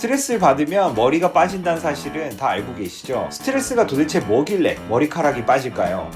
스트레스를 받으면 머리가 빠진다는 사실은 다 알고 계시죠? 스트레스가 도대체 뭐길래 머리카락이 빠질까요?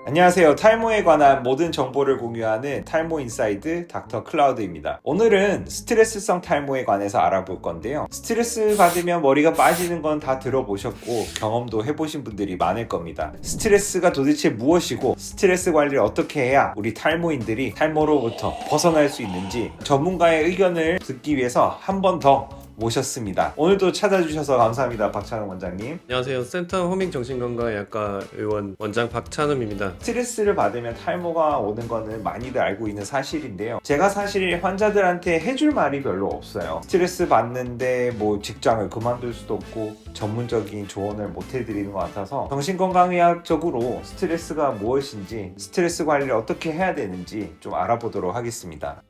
안녕하세요. 탈모에 관한 모든 정보를 공유하는 탈모 인사이드 닥터 클라우드입니다. 오늘은 스트레스성 탈모에 관해서 알아볼 건데요. 스트레스 받으면 머리가 빠지는 건 다 들어보셨고 경험도 해보신 분들이 많을 겁니다. 스트레스가 도대체 무엇이고 스트레스 관리를 어떻게 해야 우리 탈모인들이 탈모로부터 벗어날 수 있는지 전문가의 의견을 듣기 위해서 한 번 더 모셨습니다. 오늘도 찾아주셔서 감사합니다. 박찬웅 원장님. 안녕하세요. 센터 호밍정신건강의학과 의원 원장 박찬웅입니다. 스트레스를 받으면 탈모가 오는 거는 많이들 알고 있는 사실인데요. 제가 사실 환자들한테 해줄 말이 별로 없어요. 스트레스 받는데 뭐 직장을 그만둘 수도 없고 전문적인 조언을 못 해드리는 것 같아서 정신건강의학적으로 스트레스가 무엇인지 스트레스 관리를 어떻게 해야 되는지 좀 알아보도록 하겠습니다.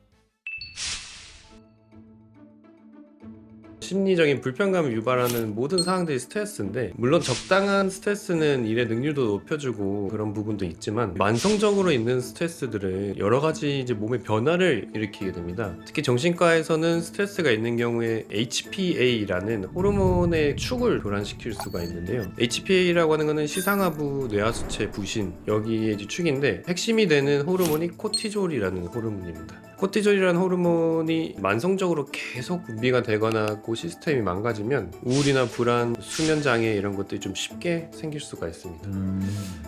심리적인 불편감을 유발하는 모든 상황들이 스트레스인데, 물론 적당한 스트레스는 일의 능률도 높여주고 그런 부분도 있지만 만성적으로 있는 스트레스들은 여러 가지 이제 몸의 변화를 일으키게 됩니다. 특히 정신과에서는 스트레스가 있는 경우에 HPA라는 호르몬의 축을 교란시킬 수가 있는데요. HPA라고 하는 것은 시상하부 뇌하수체 부신, 여기에 이제 축인데 핵심이 되는 호르몬이 코티졸이라는 호르몬입니다. 코티졸이라는 호르몬이 만성적으로 계속 분비가 되거나 그 시스템이 망가지면 우울이나 불안, 수면장애 이런 것들이 좀 쉽게 생길 수가 있습니다.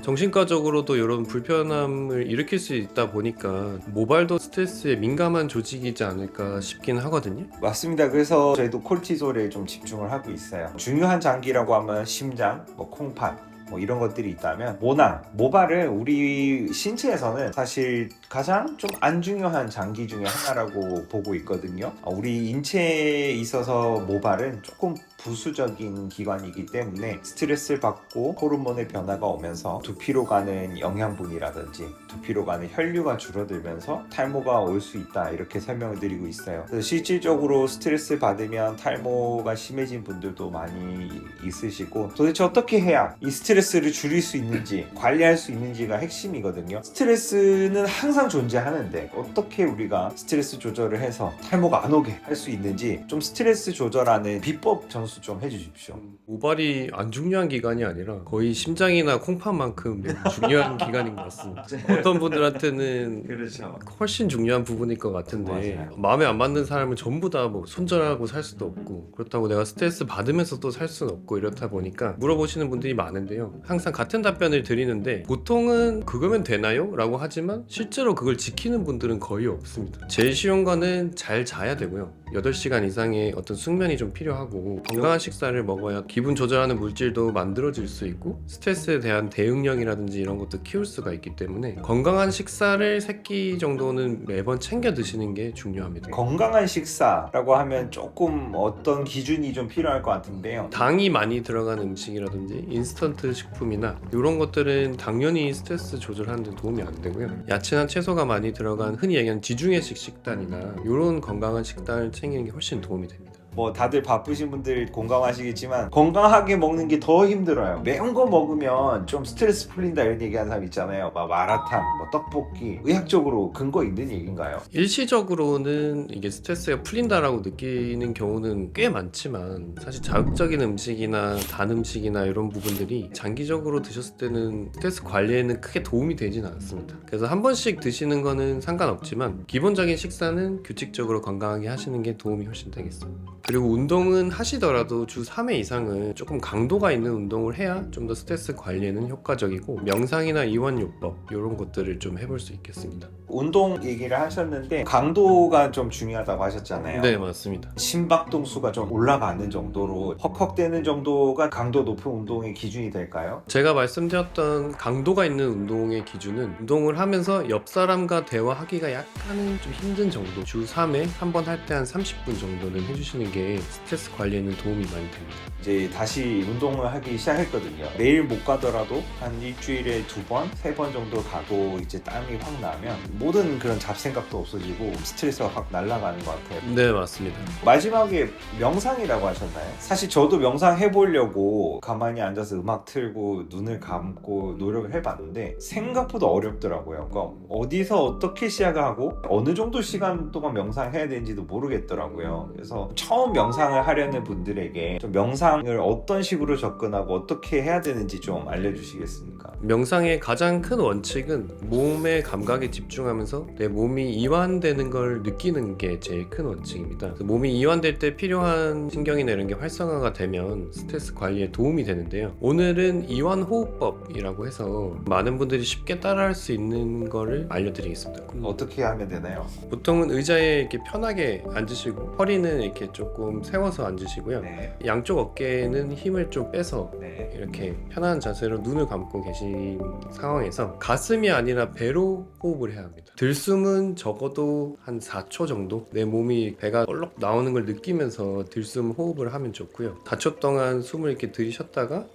정신과적으로도 이런 불편함을 일으킬 수 있다 보니까 모발도 스트레스에 민감한 조직이지 않을까 싶긴 하거든요. 맞습니다. 그래서 저희도 콜티졸에 좀 집중을 하고 있어요. 중요한 장기라고 하면 심장, 콩팥 뭐 이런 것들이 있다면 모낭, 모발은 우리 신체에서는 사실 가장 좀 안 중요한 장기 중에 하나라고 보고 있거든요. 우리 인체에 있어서 모발은 조금 부수적인 기관이기 때문에 스트레스를 받고 호르몬의 변화가 오면서 두피로 가는 영양분이라든지 두피로 가는 혈류가 줄어들면서 탈모가 올 수 있다, 이렇게 설명을 드리고 있어요. 그래서 실질적으로 스트레스 받으면 탈모가 심해진 분들도 많이 있으시고, 도대체 어떻게 해야 이 스트레스를 줄일 수 있는지 관리할 수 있는지가 핵심이거든요. 스트레스는 항상 존재하는데 어떻게 우리가 스트레스 조절을 해서 탈모가 안 오게 할 수 있는지 좀 스트레스 조절하는 비법 전수 좀 해주십시오. 모발이 안 중요한 기관이 아니라 거의 심장이나 콩팥만큼 중요한 기관인 것 같습니다. 어떤 분들한테는 그렇죠. 훨씬 중요한 부분일 것 같은데, 맞아요. 마음에 안 맞는 사람은 전부 다 뭐 손절하고 살 수도 없고, 그렇다고 내가 스트레스 받으면서 또 살 수는 없고, 이렇다 보니까 물어보시는 분들이 많은데요. 항상 같은 답변을 드리는데, 보통은 그거면 되나요? 라고 하지만 실제로 그걸 지키는 분들은 거의 없습니다. 제일 쉬운 거는 잘 자야 되고요. 8시간 이상의 어떤 숙면이 좀 필요하고, 건강한 식사를 먹어야 기분 조절하는 물질도 만들어질 수 있고 스트레스에 대한 대응력이라든지 이런 것도 키울 수가 있기 때문에 건강한 식사를 3끼 정도는 매번 챙겨 드시는 게 중요합니다. 건강한 식사라고 하면 조금 어떤 기준이 좀 필요할 것 같은데요. 당이 많이 들어간 음식이라든지 인스턴트 식품이나 이런 것들은 당연히 스트레스 조절하는 데 도움이 안 되고요. 야채나 채소가 많이 들어간 흔히 얘기하는 지중해식 식단이나 이런 건강한 식단을 챙기는 게 훨씬 도움이 됩니다. 뭐 다들 바쁘신 분들 공감하시겠지만 건강하게 먹는 게 더 힘들어요. 매운 거 먹으면 좀 스트레스 풀린다 이런 얘기하는 사람 있잖아요. 막 마라탕, 뭐 떡볶이. 의학적으로 근거 있는 얘기인가요? 일시적으로는 이게 스트레스가 풀린다라고 느끼는 경우는 꽤 많지만, 사실 자극적인 음식이나 단 음식이나 이런 부분들이 장기적으로 드셨을 때는 스트레스 관리에는 크게 도움이 되지는 않습니다. 그래서 한 번씩 드시는 거는 상관없지만 기본적인 식사는 규칙적으로 건강하게 하시는 게 도움이 훨씬 되겠습니다. 그리고 운동은 하시더라도 주 3회 이상은 조금 강도가 있는 운동을 해야 좀 더 스트레스 관리에는 효과적이고, 명상이나 이완요법 이런 것들을 좀 해볼 수 있겠습니다. 운동 얘기를 하셨는데 강도가 좀 중요하다고 하셨잖아요. 네, 맞습니다. 심박동수가 좀 올라가는 정도로 헉헉대는 정도가 강도 높은 운동의 기준이 될까요? 제가 말씀드렸던 강도가 있는 운동의 기준은 운동을 하면서 옆 사람과 대화하기가 약간은 좀 힘든 정도, 주 3회 한 번 할 때 한 30분 정도는 해주시는 게 스트레스 관리에는 도움이 많이 됩니다. 이제 다시 운동을 하기 시작했거든요. 매일 못 가더라도 한 일주일에 2번, 3번 정도 가고 이제 땀이 확 나면 모든 그런 잡생각도 없어지고 스트레스가 확 날아가는 것 같아요. 네, 맞습니다. 마지막에 명상이라고 하셨나요? 사실 저도 명상 해보려고 가만히 앉아서 음악 틀고 눈을 감고 노력을 해봤는데 생각보다 어렵더라고요. 그러니까 어디서 어떻게 시작하고 어느 정도 시간 동안 명상해야 되는지도 모르겠더라고요. 그래서 처음 명상을 하려는 분들에게 좀 명상을 어떤 식으로 접근하고 어떻게 해야 되는지 좀 알려주시겠습니까? 명상의 가장 큰 원칙은 몸의 감각에 집중하면서 내 몸이 이완되는 걸 느끼는 게 제일 큰 원칙입니다. 그래서 몸이 이완될 때 필요한 신경이나 이런 게 활성화가 되면 스트레스 관리에 도움이 되는데요. 오늘은 이완호흡법이라고 해서 많은 분들이 쉽게 따라할 수 있는 거를 알려드리겠습니다. 어떻게 하면 되나요? 보통은 의자에 이렇게 편하게 앉으시고 허리는 이렇게 조금 세워서 앉으시고요. 네. 양쪽 어깨에는 힘을 좀 빼서 네. 이렇게 편안한 자세로 눈을 감고 계신 상황에서 가슴이 아니라 배로 호흡을 해야 합니다. 들숨은 적어도 한 4초 정도 내 몸이 배가 얼럭 나오는 걸 느끼면서 들숨 호흡을 하면 좋고요. 4초 동안 숨을 이렇게 들이쉬었다가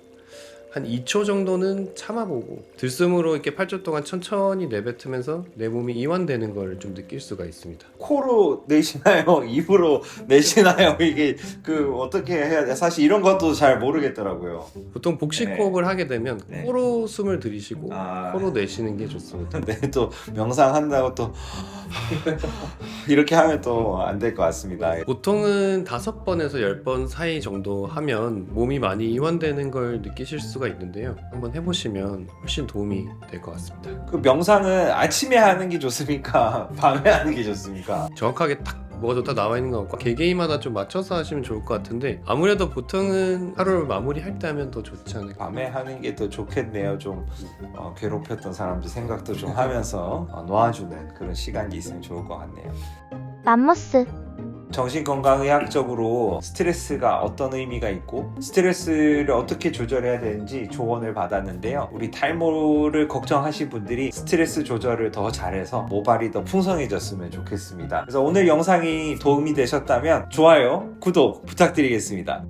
한 2초 정도는 참아보고 들숨으로 이렇게 8초 동안 천천히 내뱉으면서 내 몸이 이완되는 걸 좀 느낄 수가 있습니다. 코로 내쉬나요? 입으로 내쉬나요? 이게 어떻게 해야 돼? 사실 이런 것도 잘 모르겠더라고요. 보통 복식 네. 호흡을 하게 되면 네. 코로 숨을 들이쉬고 아. 코로 내쉬는 게 좋습니다. 네, 또 명상한다고 또 이렇게 하면 또 안 될 것 같습니다. 보통은 5번에서 10번 사이 정도 하면 몸이 많이 이완되는 걸 느끼실 수가 있는데요. 한번 해보시면 훨씬 도움이 될 것 같습니다. 그 명상은 아침에 하는 게 좋습니까? 밤에 하는 게 좋습니까? 정확하게 딱 뭐가 좋다 나와 있는 것 같고 개개인마다 좀 맞춰서 하시면 좋을 것 같은데 아무래도 보통은 하루를 마무리할 때 하면 더 좋지 않을까. 밤에 하는 게 더 좋겠네요. 좀 괴롭혔던 사람들 생각도 좀 하면서 놓아주는 그런 시간이 있으면 좋을 것 같네요. 맘모스. 정신건강의학적으로 스트레스가 어떤 의미가 있고 스트레스를 어떻게 조절해야 되는지 조언을 받았는데요. 우리 탈모를 걱정하신 분들이 스트레스 조절을 더 잘해서 모발이 더 풍성해졌으면 좋겠습니다. 그래서 오늘 영상이 도움이 되셨다면 좋아요, 구독 부탁드리겠습니다.